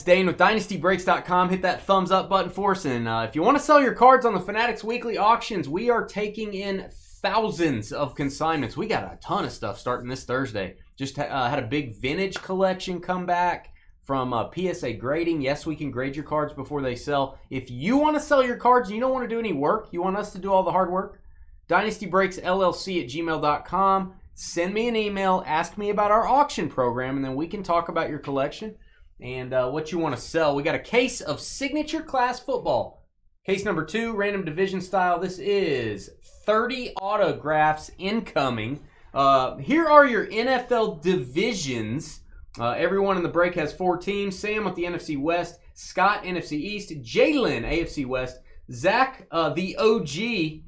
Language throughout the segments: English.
Dane with DynastyBreaks.com. Hit that thumbs up button for us. And if you want to sell your cards on the Fanatics Weekly Auctions, we are taking in thousands of consignments. We got a ton of stuff starting this Thursday. Just had a big vintage collection come back from PSA Grading. Yes, we can grade your cards before they sell. If you want to sell your cards and you don't want to do any work, you want us to do all the hard work, DynastyBreaksLLC@gmail.com. Send me an email, ask me about our auction program, and then we can talk about your collection and what you want to sell. We got a case of signature class football. Case number 2, random division style. This is 30 autographs incoming. Here are your NFL divisions. Everyone in the break has 4 teams. Sam with the NFC West, Scott NFC East, Jalen AFC West, Zach the OG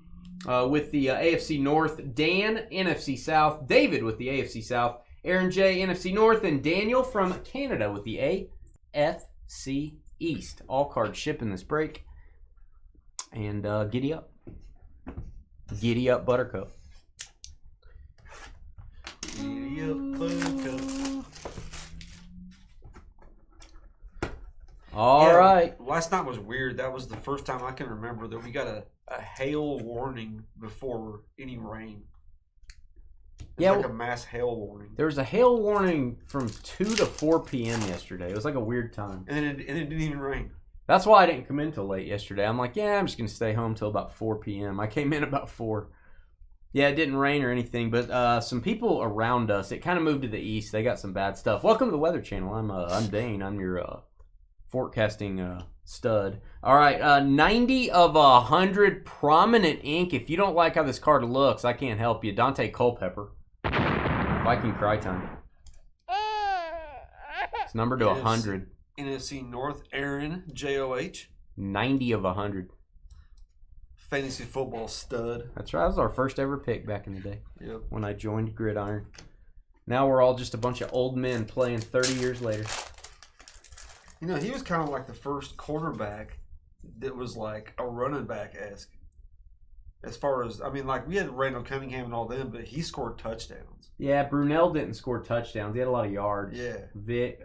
with the AFC North, Dan NFC South, David with the AFC South, Aaron J NFC North, and Daniel from Canada with the AFC East. All cards shipping this break. And giddy up. Giddy up, Buttercup. Giddy up, Buttercup. All right. Last night was weird. That was the first time I can remember that we got a hail warning before any rain. It's like a mass hail warning. There was a hail warning from 2 to 4 p.m. yesterday. It was like a weird time. And it didn't even rain. That's why I didn't come in till late yesterday. I'm like, yeah, I'm just going to stay home till about 4 p.m. I came in about 4. Yeah, it didn't rain or anything, but some people around us, it kind of moved to the east. They got some bad stuff. Welcome to the Weather Channel. I'm Dane. I'm your forecasting stud. All right, 90 of 100 prominent ink. If you don't like how this card looks, I can't help you. Dante Culpepper. Viking Cry Time. It's numbered to 100. NFC North, Aaron, JOH. 90 of 100. Fantasy football stud. That's right. That was our first ever pick back in the day. Yep. When I joined Gridiron. Now we're all just a bunch of old men playing 30 years later. You know, he was kind of like the first quarterback that was like a running back-esque. As far as, I mean, like, we had Randall Cunningham and all them, but he scored touchdowns. Yeah, Brunel didn't score touchdowns. He had a lot of yards. Yeah. Vic.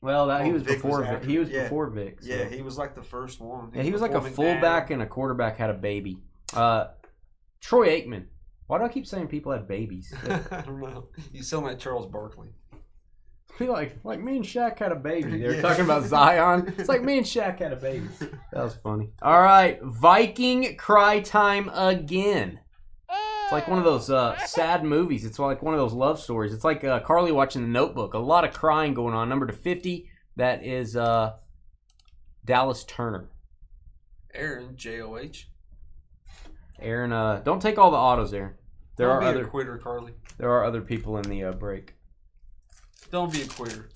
Well, he was Vic before was Vic. after, He was before Vic. So. Yeah, he was like the first one. He was like a fullback and a quarterback had a baby. Troy Aikman. Why do I keep saying people had babies? I don't know. You sound like Charles Barkley. Be like me and Shaq had a baby. They were talking about Zion. It's like me and Shaq had a baby. That was funny. All right, Viking Cry Time again. It's like one of those sad movies. It's like one of those love stories. It's like Carly watching The Notebook. A lot of crying going on. Number to 50, that is Dallas Turner. Aaron, JOH. Aaron, don't take all the autos, Aaron. Don't be a quitter, Carly. There are other people in the break. Don't be a quitter.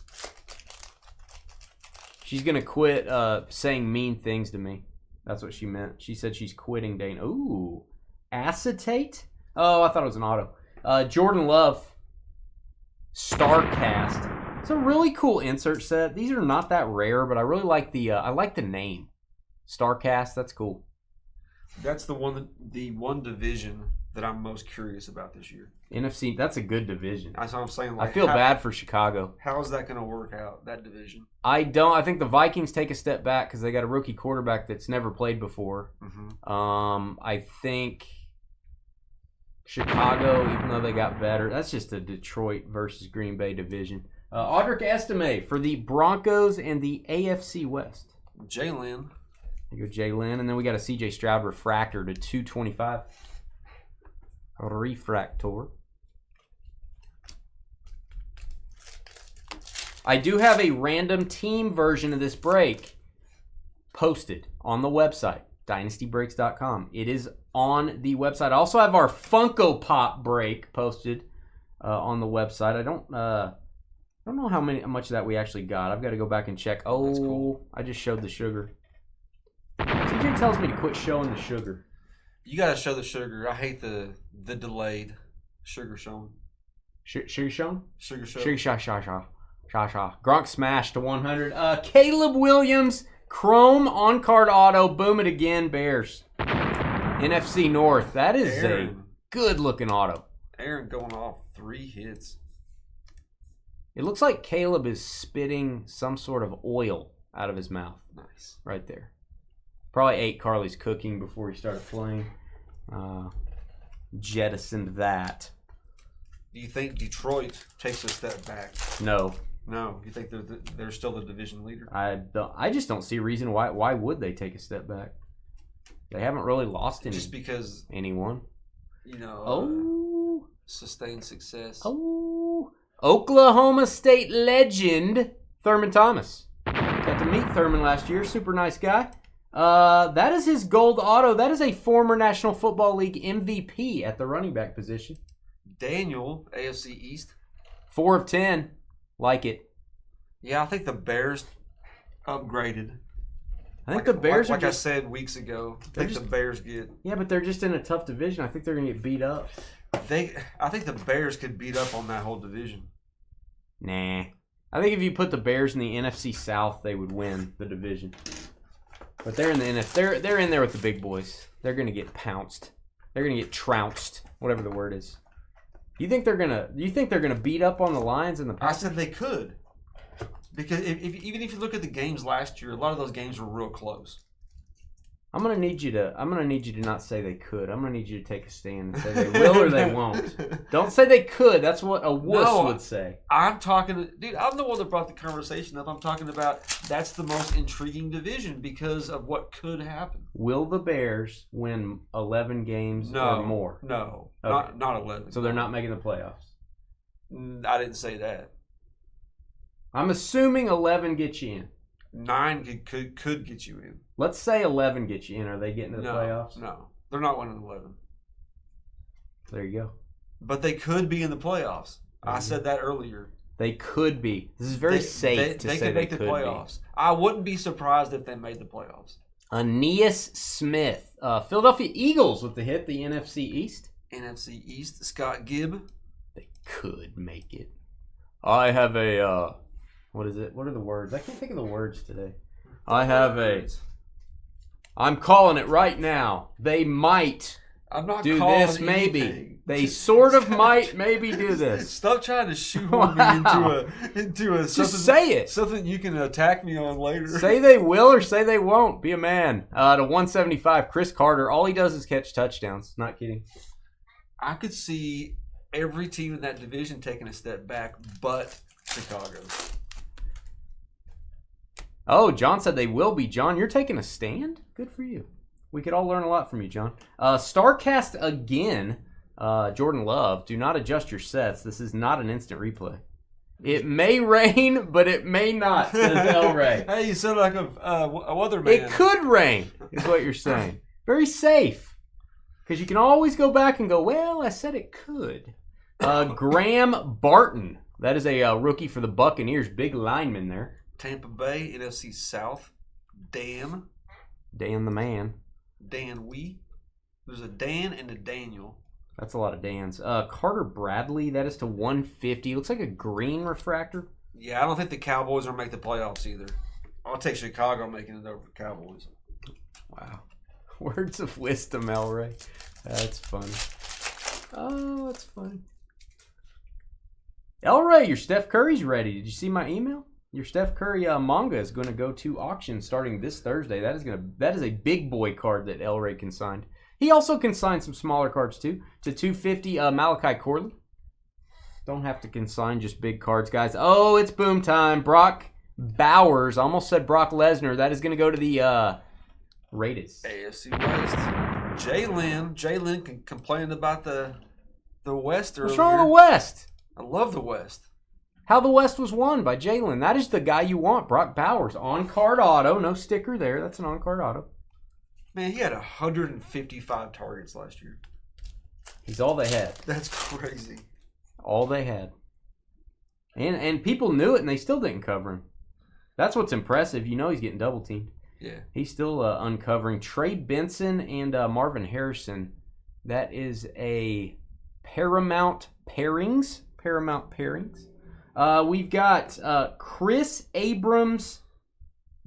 She's going to quit saying mean things to me. That's what she meant. She said she's quitting Dane. Ooh. Acetate? Oh, I thought it was an auto. Jordan Love. Starcast. It's a really cool insert set. These are not that rare, but I really like the name. Starcast, that's cool. That's the one division that I'm most curious about this year. NFC, that's a good division. That's what I'm saying. Like, I feel bad for Chicago. How is that going to work out, that division? I think the Vikings take a step back because they got a rookie quarterback that's never played before. Mm-hmm. I think Chicago, even though they got better, that's just a Detroit versus Green Bay division. Audric Estime for the Broncos and the AFC West. Jalen. There you go, Jalen. And then we got a C.J. Stroud refractor to 225. Refractor. I do have a random team version of this break posted on the website, dynastybreaks.com. It is on the website. I also have our Funko Pop break posted on the website. I don't know how much of that we actually got. I've got to go back and check. Oh, that's cool. I just showed the sugar. TJ tells me to quit showing the sugar. You got to show the sugar. I hate the delayed sugar shown. Sugar shown? Sugar shown. Sugar sha. Gronk smash to 100. Caleb Williams, Chrome on-card auto. Boom it again, Bears. NFC North. That is a good-looking auto. Aaron going off 3 hits. It looks like Caleb is spitting some sort of oil out of his mouth. Nice. Right there. Probably ate Carly's cooking before he started playing. Jettisoned that. Do you think Detroit takes a step back? No. No. You think they're still the division leader? I just don't see a reason why. Why would they take a step back? They haven't really lost Just because anyone. Sustained success. Oklahoma State legend Thurman Thomas. Got to meet Thurman last year. Super nice guy. That is his gold auto. That is a former National Football League MVP at the running back position. Daniel, AFC East. 4 of 10. Like it. Yeah, I think the Bears upgraded. I think the Bears I said weeks ago. I think the Bears get. Yeah, but they're just in a tough division. I think they're going to get beat up. I think the Bears could beat up on that whole division. Nah. I think if you put the Bears in the NFC South, they would win the division. But they're in the NFC. They're in there with the big boys. They're going to get pounced. They're going to get trounced, whatever the word is. You think they're gonna beat up on the Lions and the Packers? I said they could, because even if you look at the games last year, a lot of those games were real close. I'm gonna need you to not say they could. I'm gonna need you to take a stand and say they will or they won't. Don't say they could. That's what a wuss would say. I'm talking, dude. I'm the one that brought the conversation up. I'm talking about that's the most intriguing division because of what could happen. Will the Bears win 11 games or more? No, okay. not 11. So they're not making the playoffs. I didn't say that. I'm assuming 11 gets you in. 9 could get you in. Let's say 11 gets you in. Are they getting to the playoffs? No, they're not winning 11. There you go. But they could be in the playoffs. I said that earlier. They could be. This is very safe to say they could make the playoffs. I wouldn't be surprised if they made the playoffs. Aeneas Smith, Philadelphia Eagles with the hit, the NFC East. NFC East, Scott Gibb. They could make it. I have a, what is it? What are the words? I can't think of the words today. I'm calling it right now. They might I'm not do calling this, maybe. anything. They sort of might maybe do this. Stop trying to shoehorn me into a Just say it. Something you can attack me on later. Say they will or say they won't. Be a man. To 175, Chris Carter. All he does is catch touchdowns. Not kidding. I could see every team in that division taking a step back, but Chicago. Oh, John said they will be. John, you're taking a stand? Good for you. We could all learn a lot from you, John. Starcast again. Jordan Love, do not adjust your sets. This is not an instant replay. It may rain, but it may not, says El Ray. Hey, you sound like a weatherman. It could rain, is what you're saying. Very safe. Because you can always go back and go, well, I said it could. Graham Barton. That is a rookie for the Buccaneers. Big lineman there. Tampa Bay, NFC South. Dan the man. Dan Wee. There's a Dan and a Daniel. That's a lot of Dans. Carter Bradley, that is to 150. Looks like a green refractor. Yeah, I don't think the Cowboys are make the playoffs either. I'll take Chicago making it over the Cowboys. Wow. Words of wisdom, El Ray. That's funny. Oh, that's funny. El Ray, your Steph Curry's ready. Did you see my email? Your Steph Curry manga is going to go to auction starting this Thursday. That is a big boy card that El Ray consigned. He also consigned some smaller cards too. To 250, Malachi Corley. Don't have to consign just big cards, guys. Oh, it's boom time. Brock Bowers. I almost said Brock Lesnar. That is going to go to the Raiders. AFC West. Jalen complained about the West earlier. What's wrong with the West? I love the West. How the West was won by Jalen. That is the guy you want. Brock Bowers. On-card auto. No sticker there. That's an on-card auto. Man, he had 155 targets last year. He's all they had. That's crazy. All they had. And people knew it, and they still didn't cover him. That's what's impressive. You know he's getting double-teamed. Yeah. He's still uncovering. Trey Benson and Marvin Harrison. That is a Paramount Pairings. We've got Chris Abrams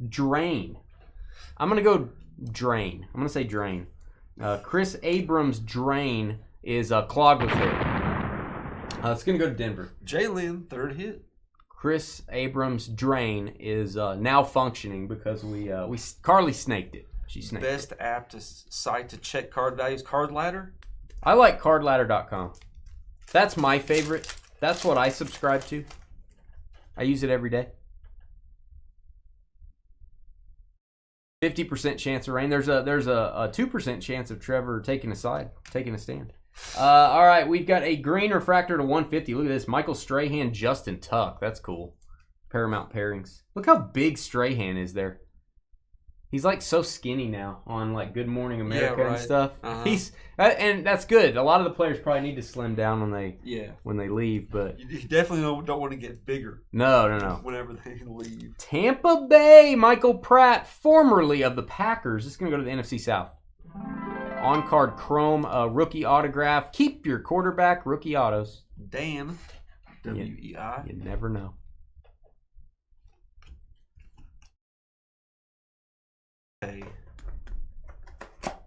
Drain. I'm going to go Drain. I'm going to say Drain. Chris Abrams Drain is clogged with hair. It's going to go to Denver. Jalen, third hit. Chris Abrams' drain is now functioning because Carly snaked it. She snaked Best app site to check card values, Card Ladder. I like cardladder.com. That's my favorite. That's what I subscribe to. I use it every day. 50% chance of rain. There's a 2% chance of Trevor taking a stand. All right, we've got a green refractor to 150. Look at this. Michael Strahan, Justin Tuck. That's cool. Paramount pairings. Look how big Strahan is there. He's like so skinny now on like Good Morning America and stuff. He's and that's good. A lot of the players probably need to slim down when they leave, but you definitely don't want to get bigger. No. Whenever they leave. Tampa Bay, Michael Pratt, formerly of the Packers. This is going to go to the NFC South. On-card chrome, rookie autograph. Keep your quarterback rookie autos. Dan, W-E-I. You never know.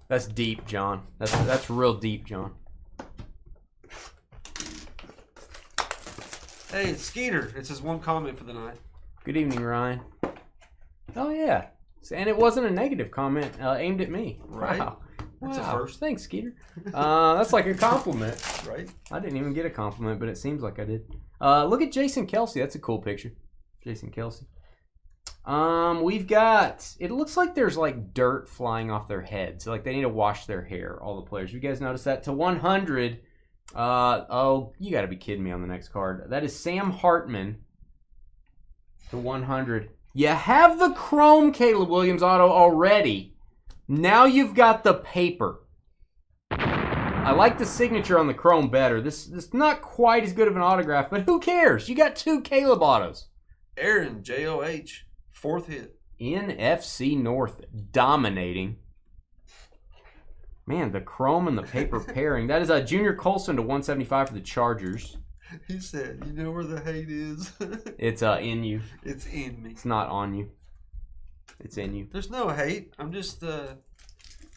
That's deep, John. That's real deep, John. Hey, it's Skeeter. It's his one comment for the night. Good evening, Ryan. Oh, yeah. And it wasn't a negative comment aimed at me. Right. Wow. That's a first. Thanks, Skeeter. That's like a compliment. Right. I didn't even get a compliment, but it seems like I did. Look at Jason Kelsey. That's a cool picture. Jason Kelsey. We've got, it looks like there's like dirt flying off their heads. Like they need to wash their hair, all the players. You guys notice that? To 100. Oh, you got to be kidding me on the next card. That is Sam Hartman to 100. You have the chrome Caleb Williams auto already. Now you've got the paper. I like the signature on the chrome better. This is not quite as good of an autograph, but who cares? You got 2 Caleb autos. Aaron, J-O-H. 4th hit. NFC North dominating. Man, the chrome and the paper pairing. That is a Junior Colson to 175 for the Chargers. He said, you know where the hate is? It's in you. It's in me. It's not on you. It's in you. There's no hate. I'm just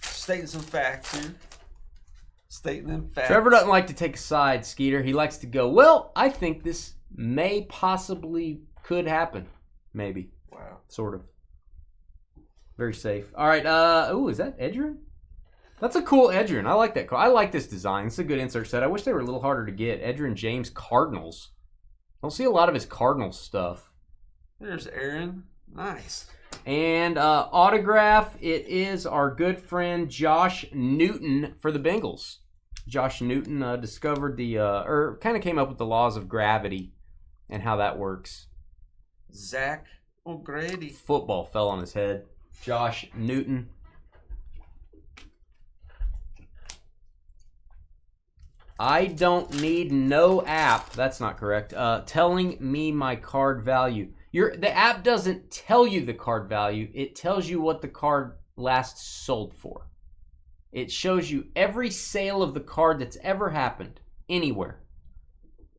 stating some facts here. Stating them facts. Trevor doesn't like to take a side, Skeeter. He likes to go, well, I think this may possibly could happen. Maybe. Wow. Sort of. Very safe. All right. Is that Edgerrin? That's a cool Edgerrin. I like that. I like this design. It's a good insert set. I wish they were a little harder to get. Edgerrin James Cardinals. I don't see a lot of his Cardinals stuff. There's Aaron. Nice. And autograph, it is our good friend Josh Newton for the Bengals. Josh Newton discovered kind of came up with the laws of gravity and how that works. Zach O'Grady. Football fell on his head. Josh Newton. I don't need no app. That's not correct. Telling me my card value. The app doesn't tell you the card value. It tells you what the card last sold for. It shows you every sale of the card that's ever happened anywhere.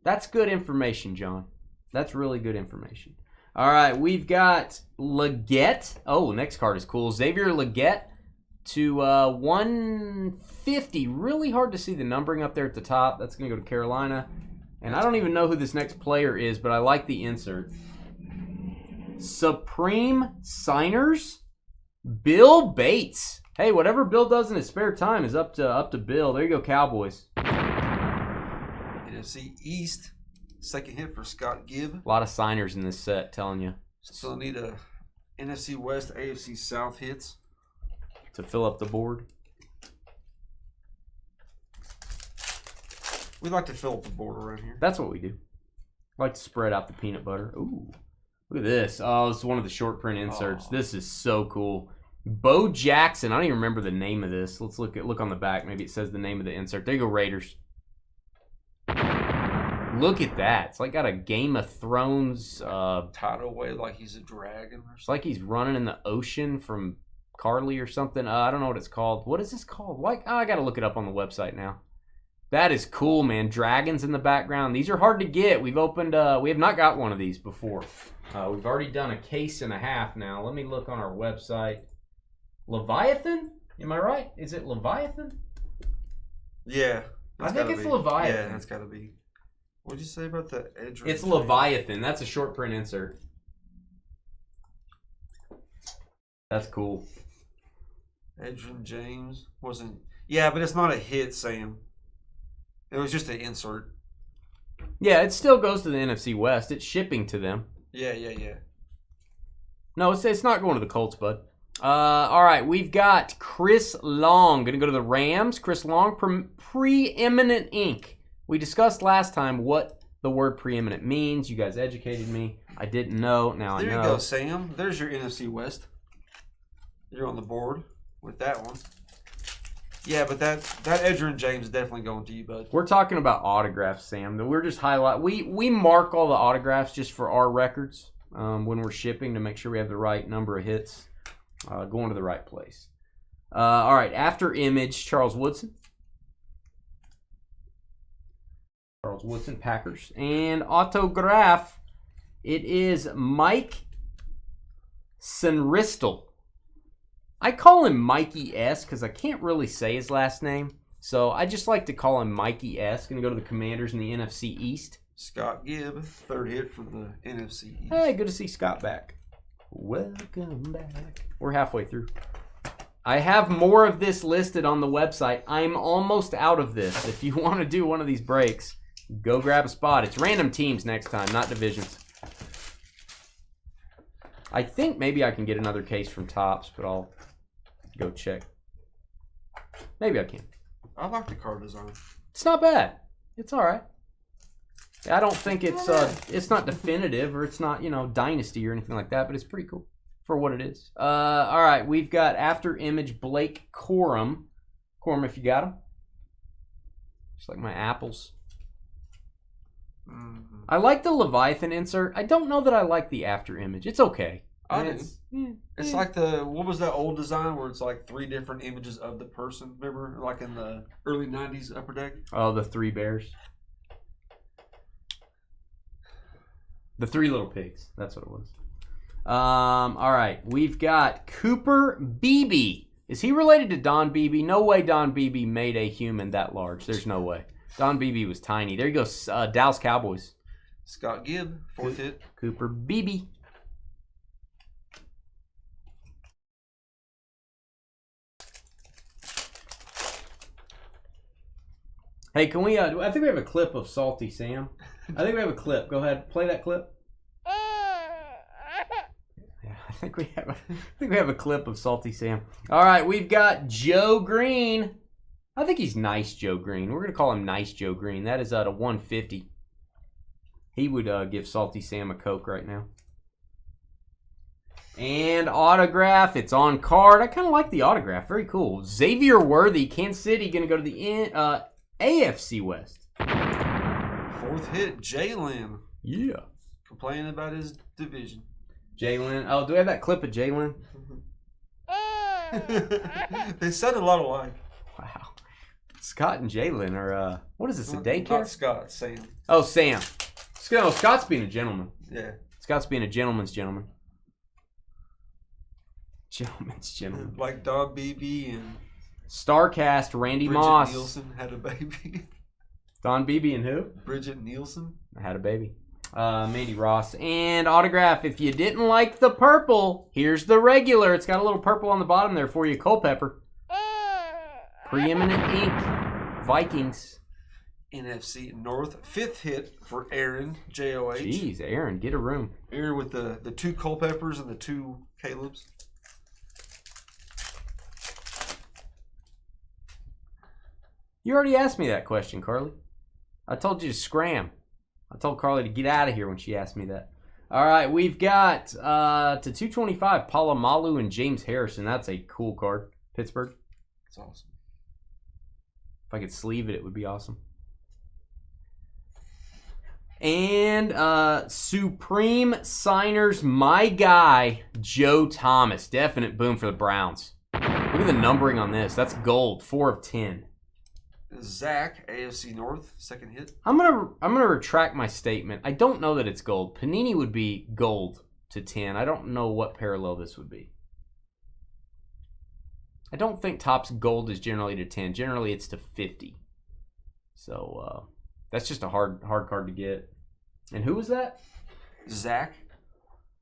That's good information, John. That's really good information. All right, we've got Leggett. Oh, next card is cool. Xavier Leggett to 150. Really hard to see the numbering up there at the top. That's going to go to Carolina. And I don't even know who this next player is, but I like the insert. Supreme Signers, Bill Bates. Hey, whatever Bill does in his spare time is up to Bill. There you go, Cowboys. NFC East, second hit for Scott Gibb. A lot of signers in this set, telling you. Still need a NFC West, AFC South hits to fill up the board. We like to fill up the board around here. That's what we do. I like to spread out the peanut butter. Ooh. Look at this. Oh, this is one of the short print inserts. Oh. This is so cool. Bo Jackson. I don't even remember the name of this. Let's look on the back. Maybe it says the name of the insert. There you go, Raiders. Look at that. It's like got a Game of Thrones tied away like he's a dragon or something. It's like he's running in the ocean from Carly or something. I don't know what it's called. What is this called? I got to look it up on the website now. That is cool, man. Dragons in the background. These are hard to get. We've opened. We have not got one of these before. We've already done a case and a half now. Let me look on our website. Leviathan? Am I right? Is it Leviathan? Yeah. I think it's Leviathan. Yeah, that's got to be. What did you say about the Edge? It's Leviathan. That's a short print insert. That's cool. Edgerrin James wasn't. Yeah, but it's not a hit, Sam. It was just an insert. Yeah, it still goes to the NFC West. It's shipping to them. Yeah. No, it's not going to the Colts, bud. All right, we've got Chris Long. Going to go to the Rams. Chris Long, Preeminent Ink. We discussed last time what the word preeminent means. You guys educated me. I didn't know. Now I know. There you go, Sam. There's your NFC West. You're on the board with that one. Yeah, but that Edgerrin James is definitely going to you, bud. We're talking about autographs, Sam. We're just we mark all the autographs just for our records when we're shipping to make sure we have the right number of hits going to the right place. All right, after image, Charles Woodson. Charles Woodson, Packers. And autograph, it is Mike Senristel. I call him Mikey S because I can't really say his last name. So I just like to call him Mikey S. Going to go to the Commanders in the NFC East. Scott Gibb, third hit for the NFC East. Hey, good to see Scott back. Welcome back. We're halfway through. I have more of this listed on the website. I'm almost out of this. If you want to do one of these breaks, go grab a spot. It's random teams next time, not divisions. I think maybe I can get another case from Topps, but I'll go check. Maybe I can. I like the card design. It's not bad. It's all right. I don't think it's not definitive or it's not, Dynasty or anything like that, but it's pretty cool for what it is. All right, we've got after image Blake Corum. Corum, if you got him. Just like my apples. Mm-hmm. I like the Leviathan insert. I don't know that I like the after image. It's okay. It's like what was that old design where it's like 3 different images of the person? Remember, like in the early 90s Upper Deck? Oh, the 3 bears. The 3 little pigs. That's what it was. All right. We've got Cooper Beebe. Is he related to Don Beebe? No way Don Beebe made a human that large. There's no way. Don Beebe was tiny. There you go. Dallas Cowboys. Scott Gibb, fourth hit. Cooper Beebe. Hey, can we? I think we have a clip of Salty Sam. I think we have a clip. Go ahead, play that clip. Yeah, I think we have a clip of Salty Sam. All right, we've got Joe Green. I think he's nice Joe Green. We're gonna call him Nice Joe Green. That is at a 150. He would give Salty Sam a Coke right now. And autograph, it's on card. I kind of like the autograph. Very cool. Xavier Worthy, Kansas City, gonna go to the AFC West. Fourth hit, Jalen. Yeah. Complaining about his division. Jalen. Oh, do we have that clip of Jalen? They sound a lot alike. Wow. Scott and Jalen are, what is this, a daycare? Not Scott, Sam. Oh, Sam. No, Scott's being a gentleman. Yeah. Scott's being a gentleman's gentleman. Gentleman's gentleman. Like Don Beebe and... Starcast, Randy Bridget Moss. Nielsen had a baby. Don Beebe and who? Bridget Nielsen. I had a baby. Mandy Ross. And autograph, if you didn't like the purple, here's the regular. It's got a little purple on the bottom there for you. Culpepper. Preeminent Ink. Vikings. NFC North. Fifth hit for Aaron, J-O-H. Jeez, Aaron, get a room. Aaron with the 2 Culpeppers and the 2 Calebs. You already asked me that question, Carly. I told you to scram. I told Carly to get out of here when she asked me that. All right, we've got to 225, Palomalu and James Harrison. That's a cool card. Pittsburgh. That's awesome. If I could sleeve it, it would be awesome. And Supreme Signers, my guy, Joe Thomas. Definite boom for the Browns. Look at the numbering on this. That's gold, 4 of 10. Zach, AFC North, second hit. I'm gonna retract my statement. I don't know that it's gold. Panini would be gold to 10. I don't know what parallel this would be. I don't think Topps gold is generally to 10. Generally, it's to 50. So That's just a hard card to get. And who was that? Zach.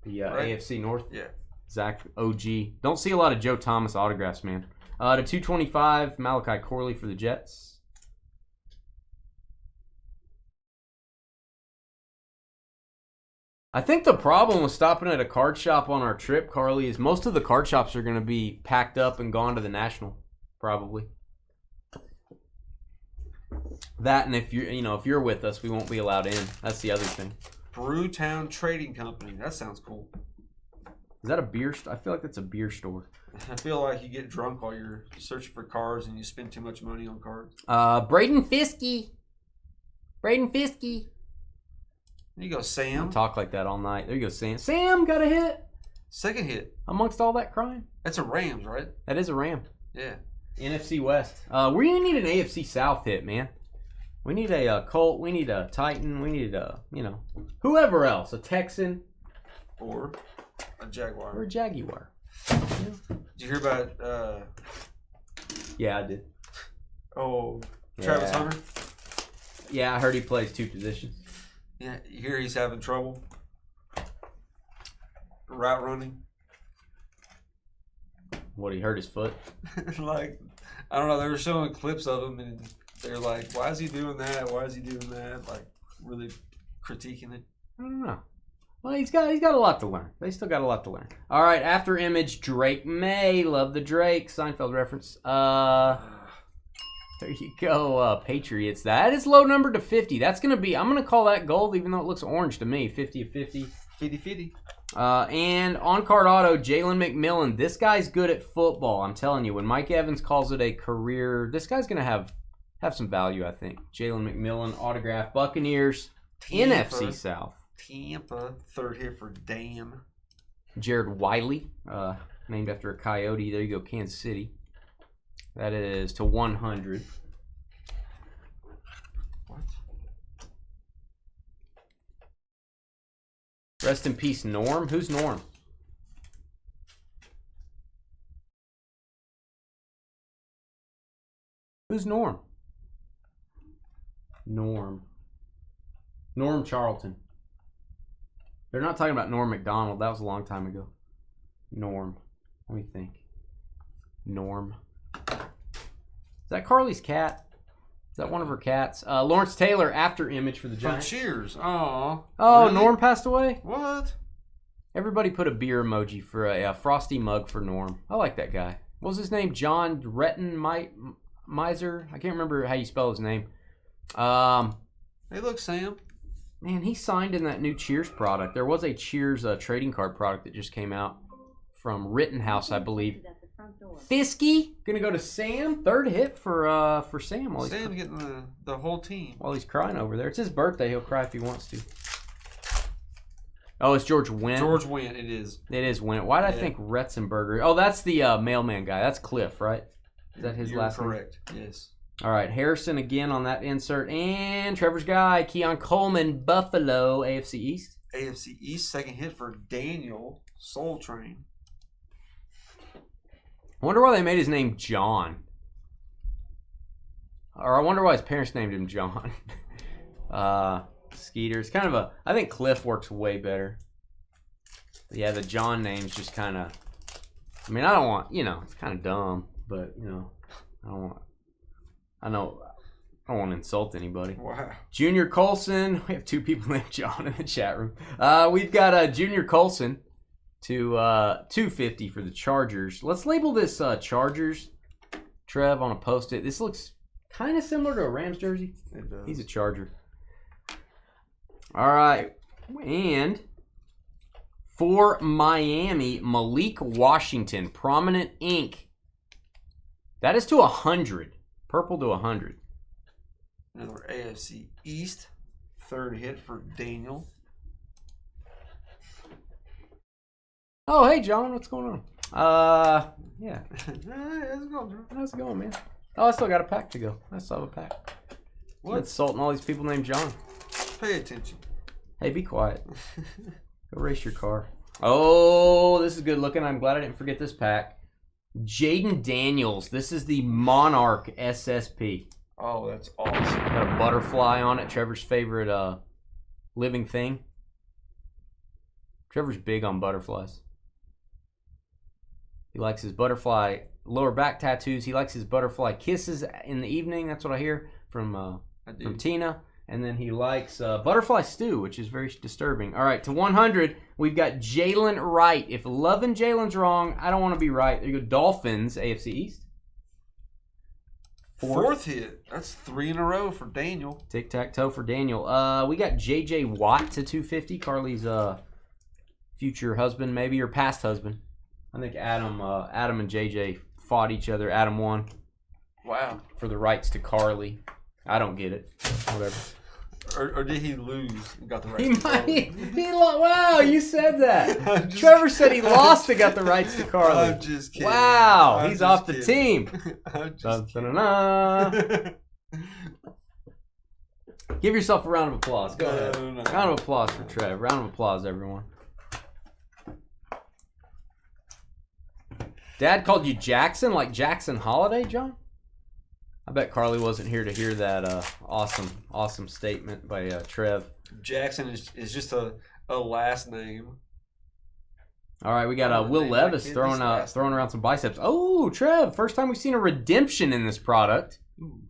The right? AFC North. Yeah. Zach OG. Don't see a lot of Joe Thomas autographs, man. To 225, Malachi Corley for the Jets. I think the problem with stopping at a card shop on our trip, Carly, is most of the card shops are going to be packed up and gone to the National, probably. That, and if you're with us, we won't be allowed in. That's the other thing. Brewtown Trading Company. That sounds cool. Is that a beer store? I feel like that's a beer store. I feel like you get drunk while you're searching for cards and you spend too much money on cards. Braden Fiskey. Braden Fiskey. There you go, Sam. I'll talk like that all night. There you go, Sam. Sam got a hit. Second hit. Amongst all that crime. That's a Rams, right? That is a Ram. Yeah. NFC West. We need an AFC South hit, man. We need a Colt. We need a Titan. We need a, whoever else. A Texan. Or a Jaguar. Or a Jaguar. Yeah. Did you hear about... Yeah, I did. Oh, Travis Hunter? Yeah, I heard he plays 2 positions. Yeah, you hear he's having trouble? Route running? What, he hurt his foot? Like, I don't know, they were showing clips of him and they're like, why is he doing that? Why is he doing that? Like, really critiquing it. I don't know. Well, he's got a lot to learn. They still got a lot to learn. All right, after image, Drake May. Love the Drake. Seinfeld reference. There you go, Patriots. That is low number to 50. That's going to be, I'm going to call that gold, even though it looks orange to me. 50 of 50. 50-50. And on-card auto, Jalen McMillan. This guy's good at football. I'm telling you, when Mike Evans calls it a career, this guy's going to have some value, I think. Jalen McMillan, autograph, Buccaneers, Tampa. NFC South. Tampa, third hit for Dan. Jared Wiley, named after a coyote. There you go, Kansas City. That is to 100. What? Rest in peace, Norm. Who's Norm? Who's Norm? Norm Charlton. They're not talking about Norm McDonald. That was a long time ago. Norm. Let me think. Norm. Is that Carly's cat? Is that one of her cats? Lawrence Taylor, after image for the From Giants. Cheers. Oh. Oh, really? Norm passed away? What? Everybody put a beer emoji for a frosty mug for Norm. I like that guy. What was his name? John Retton Miser? I can't remember how you spell his name. Hey, look, Sam. Man, he signed in that new Cheers product. There was a Cheers trading card product that just came out from Rittenhouse, I believe. Fiskey gonna go to Sam. Third hit for Sam. Sam's getting the whole team. While he's crying over there. It's his birthday. He'll cry if he wants to. Oh, it's George Wendt. George Wendt, it is. It is Wendt. Why did I think Retzenberger? Oh, that's the mailman guy. That's Cliff, right? Is that his last name? Correct. Yes. All right, Harrison again on that insert. And Trevor's guy, Keon Coleman, Buffalo, AFC East. AFC East, second hit for Daniel, Soul Train. I wonder why they made his name John. Or I wonder why his parents named him John. Skeeter's kind of a... I think Cliff works way better. Yeah, the John name's just kind of... I mean, I don't want... it's kind of dumb. But, I don't want... I don't want to insult anybody. Wow. Junior Colson. We have 2 people named John in the chat room. We've got Junior Colson to 250 for the Chargers. Let's label this Chargers, Trev, on a Post-it. This looks kind of similar to a Rams jersey. It does. He's a Charger. All right. And for Miami, Malik Washington, prominent ink. That is to 100. Purple to 100. Another AFC East. Third hit for Daniel. Oh, hey, John. What's going on? Yeah. Hey, how's it going, bro? How's it going, man? Oh, I still got a pack to go. I still have a pack. What? Insulting all these people named John. Pay attention. Hey, be quiet. Go race your car. Oh, this is good looking. I'm glad I didn't forget this pack. Jaden Daniels. This is the Monarch SSP. Oh, that's awesome. Got a butterfly on it. Trevor's favorite living thing. Trevor's big on butterflies. He likes his butterfly lower back tattoos. He likes his butterfly kisses in the evening. That's what I hear from Tina. And then he likes butterfly stew, which is very disturbing. All right, to 100, we've got Jalen Wright. If loving Jalen's wrong, I don't want to be right. There you go, Dolphins, AFC East. Fourth hit. That's 3 in a row for Daniel. Tic-tac-toe for Daniel. We got J.J. Watt to 250. Carly's future husband, maybe, or past husband. I think Adam and J.J. fought each other. Adam won. Wow. For the rights to Carly. I don't get it. Whatever. Or did he lose and got the rights to Carly? Wow, you said that. Trevor said he lost and got the rights to Carly. I'm just kidding. Wow, he's off the team. Give yourself a round of applause. Go ahead. No. Round of applause for Trev. Round of applause, everyone. Dad called you Jackson, like Jackson Holiday, John? I bet Carly wasn't here to hear that awesome statement by Trev. Jackson is just a last name. All right, we got Will Levis throwing around some biceps. Oh, Trev, first time we've seen a redemption in this product. Ooh.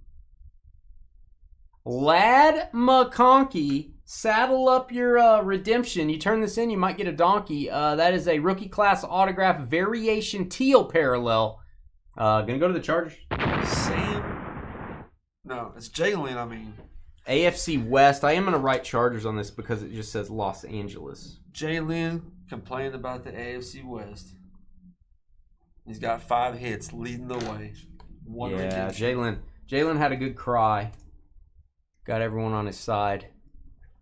Lad McConkey, saddle up your redemption. You turn this in, you might get a donkey. That is a rookie class autograph variation teal parallel. Gonna go to the Chargers. No, it's Jalen, I mean. AFC West. I am going to write Chargers on this because it just says Los Angeles. Jalen complained about the AFC West. He's got 5 hits leading the way. Yeah, Jalen had a good cry. Got everyone on his side.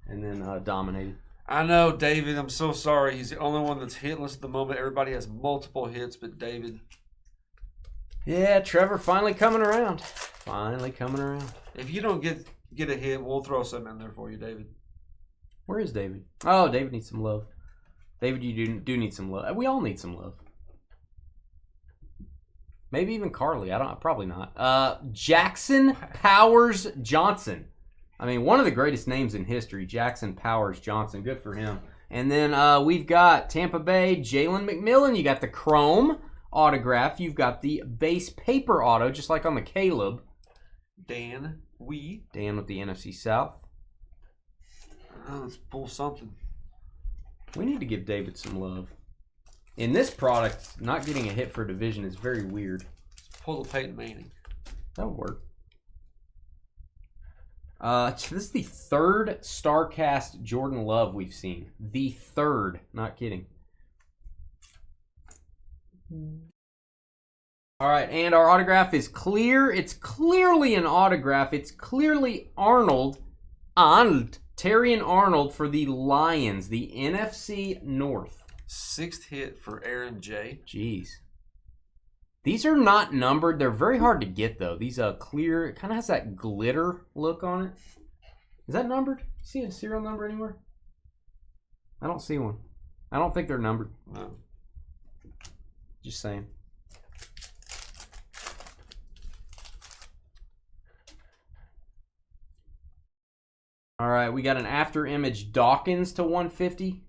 And then dominated. I know, David. I'm so sorry. He's the only one that's hitless at the moment. Everybody has multiple hits, but David. Yeah, Trevor finally coming around. If you don't get a hit, we'll throw something in there for you, David. Where is David? Oh, David needs some love. David, you do need some love. We all need some love. Maybe even Carly. Probably not. Jackson Powers Johnson. I mean, one of the greatest names in history, Jackson Powers Johnson. Good for him. And then we've got Tampa Bay, Jalen McMillan. You got the Chrome autograph. You've got the base paper auto, just like on the Caleb. Dan with the NFC South. Let's pull something. We need to give David some love. In this product, not getting a hit for division is very weird. Let's pull the Peyton Manning. That would work. This is the 3rd StarCast Jordan Love we've seen. The 3rd. Not kidding. All right, and our autograph is clear. It's clearly an autograph. It's clearly Arnold. Terrion Arnold for the Lions, the NFC North. 6th hit for Aaron J. Jeez. These are not numbered. They're very hard to get, though. These clear, it kind of has that glitter look on it. Is that numbered? See a serial number anywhere? I don't see one. I don't think they're numbered. No. Just saying. All right, we got an after image Dawkins to 150.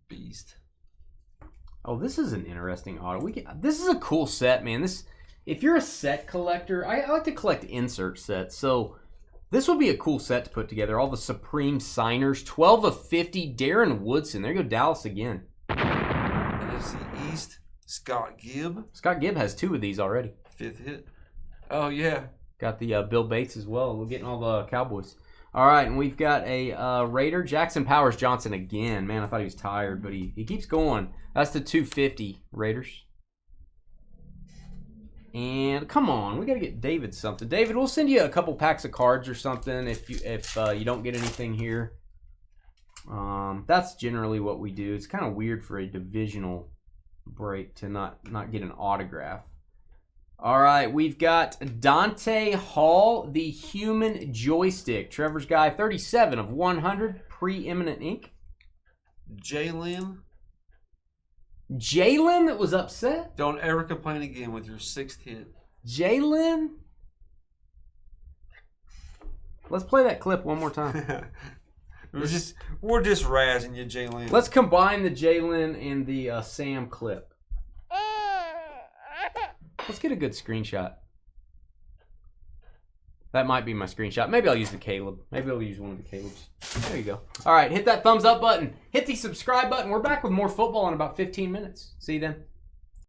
Beast. Oh, this is an interesting auto. This is a cool set, man. If you're a set collector, I like to collect insert sets. So this would be a cool set to put together. All the Supreme Signers, 12 of 50. Darren Woodson. There you go, Dallas again. NFC East, Scott Gibb. Scott Gibb has 2 of these already. 5th hit. Oh yeah. Got the Bill Bates as well. We're getting all the Cowboys. All right, and we've got a Raider, Jackson Powers Johnson again. Man, I thought he was tired, but he keeps going. That's the 250 Raiders. And come on, we got to get David something. David, we'll send you a couple packs of cards or something if you don't get anything here. That's generally what we do. It's kind of weird for a divisional break to not get an autograph. All right, we've got Dante Hall, the human joystick. Trevor's guy, 37 of 100, preeminent ink. Jalen that was upset? Don't ever complain again with your 6th hit. Jalen? Let's play that clip one more time. We're just razzing you, Jalen. Let's combine the Jalen and the Sam clip. Let's get a good screenshot. That might be my screenshot. Maybe I'll use the Caleb. Maybe I'll use one of the Caleb's. There you go. All right, hit that thumbs up button. Hit the subscribe button. We're back with more football in about 15 minutes. See you then.